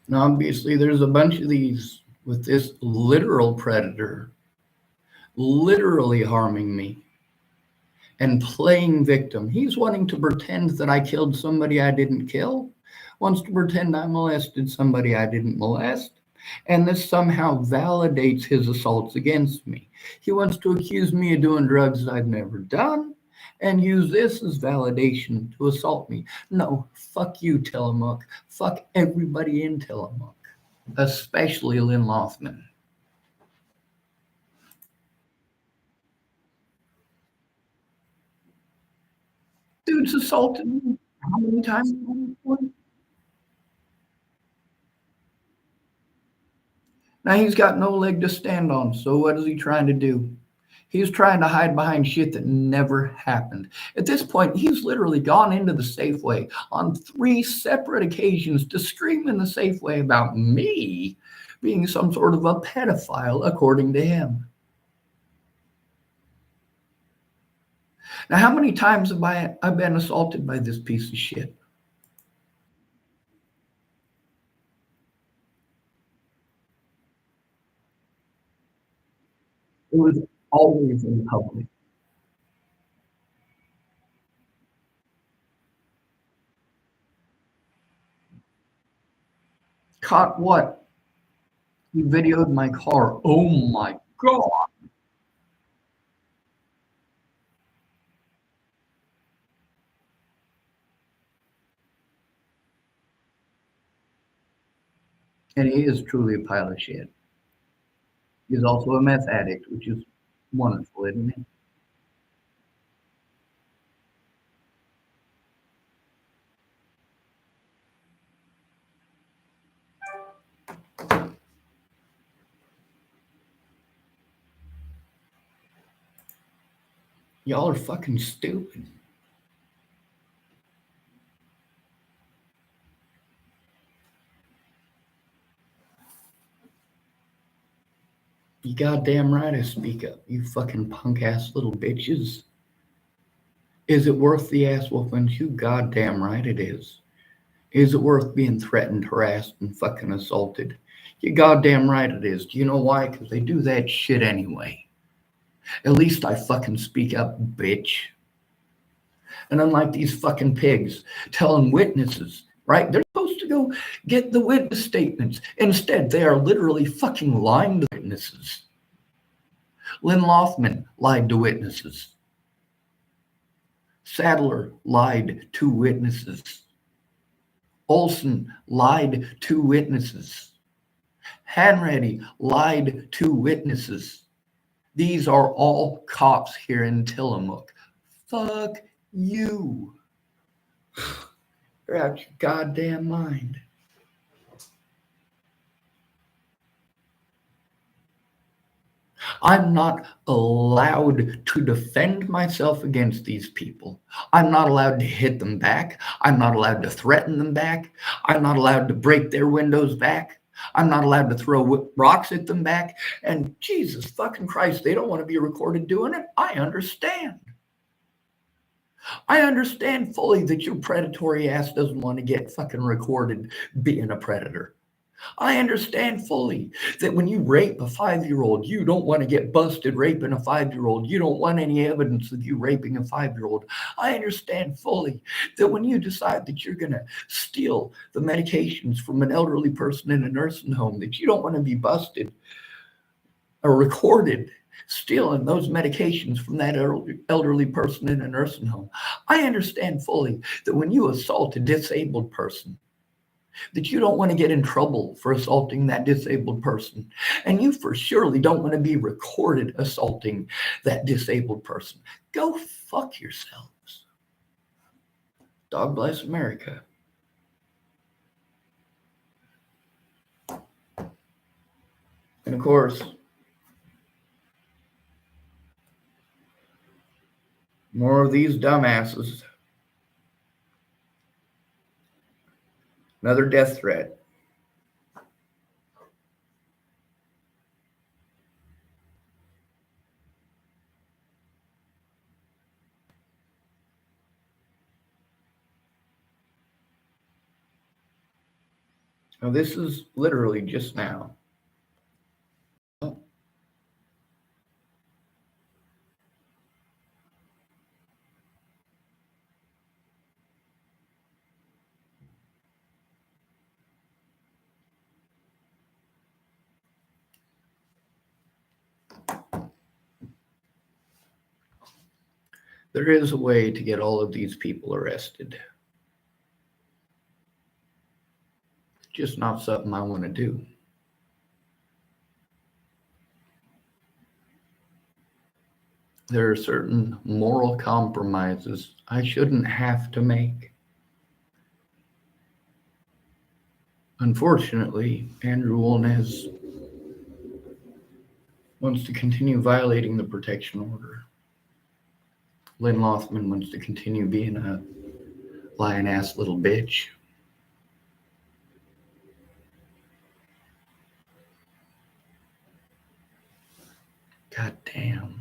A: Now, obviously, there's a bunch of these with this literal predator literally harming me and playing victim. He's wanting to pretend that I killed somebody I didn't kill, wants to pretend I molested somebody I didn't molest, and this somehow validates his assaults against me. He wants to accuse me of doing drugs that I've never done and use this as validation to assault me. No, fuck you, Tillamook. Fuck everybody in Tillamook, especially Lynn Lothman. Dude's assaulted me how many times? Now he's got no leg to stand on. So what is he trying to do? He's trying to hide behind shit that never happened. At this point, he's literally gone into the Safeway on 3 separate occasions to scream in the Safeway about me being some sort of a pedophile, according to him. Now, how many times have I been assaulted by this piece of shit? It was always in public. Caught what? He videoed my car. Oh my God. And he is truly a pile of shit. He's also a meth addict, which is wonderful, isn't it? Y'all are fucking stupid. You goddamn right I speak up, you fucking punk ass little bitches. Is it worth the ass whoopings? You goddamn right it is. Is it worth being threatened, harassed, and fucking assaulted? You goddamn right it is. Do you know why? Because they do that shit anyway. At least I fucking speak up, bitch. And unlike these fucking pigs telling witnesses, right? They're supposed to go get the witness statements. Instead, they are literally fucking lying to witnesses. Lynn Lothman lied to witnesses. Sadler lied to witnesses. Olson lied to witnesses. Hanratty lied to witnesses. These are all cops here in Tillamook. Fuck you. You're out your goddamn mind. I'm not allowed to defend myself against these people. I'm not allowed to hit them back. I'm not allowed to threaten them back. I'm not allowed to break their windows back. I'm not allowed to throw rocks at them back. And Jesus fucking Christ, they don't want to be recorded doing it. I understand. I understand fully that your predatory ass doesn't want to get fucking recorded being a predator. I understand fully that when you rape a 5-year-old, you don't want to get busted raping a 5-year-old. You don't want any evidence of you raping a 5-year-old. I understand fully that when you decide that you're going to steal the medications from an elderly person in a nursing home, that you don't want to be busted or recorded stealing those medications from that elderly person in a nursing home. I understand fully that when you assault a disabled person, that you don't want to get in trouble for assaulting that disabled person. And you for surely don't want to be recorded assaulting that disabled person. Go fuck yourselves. God bless America. And of course, more of these dumbasses. Another death threat. Now, this is literally just now. There is a way to get all of these people arrested. It's just not something I want to do. There are certain moral compromises I shouldn't have to make. Unfortunately, Andrew Wolnez wants to continue violating the protection order. Lynn Lothman wants to continue being a lying-ass little bitch. God damn.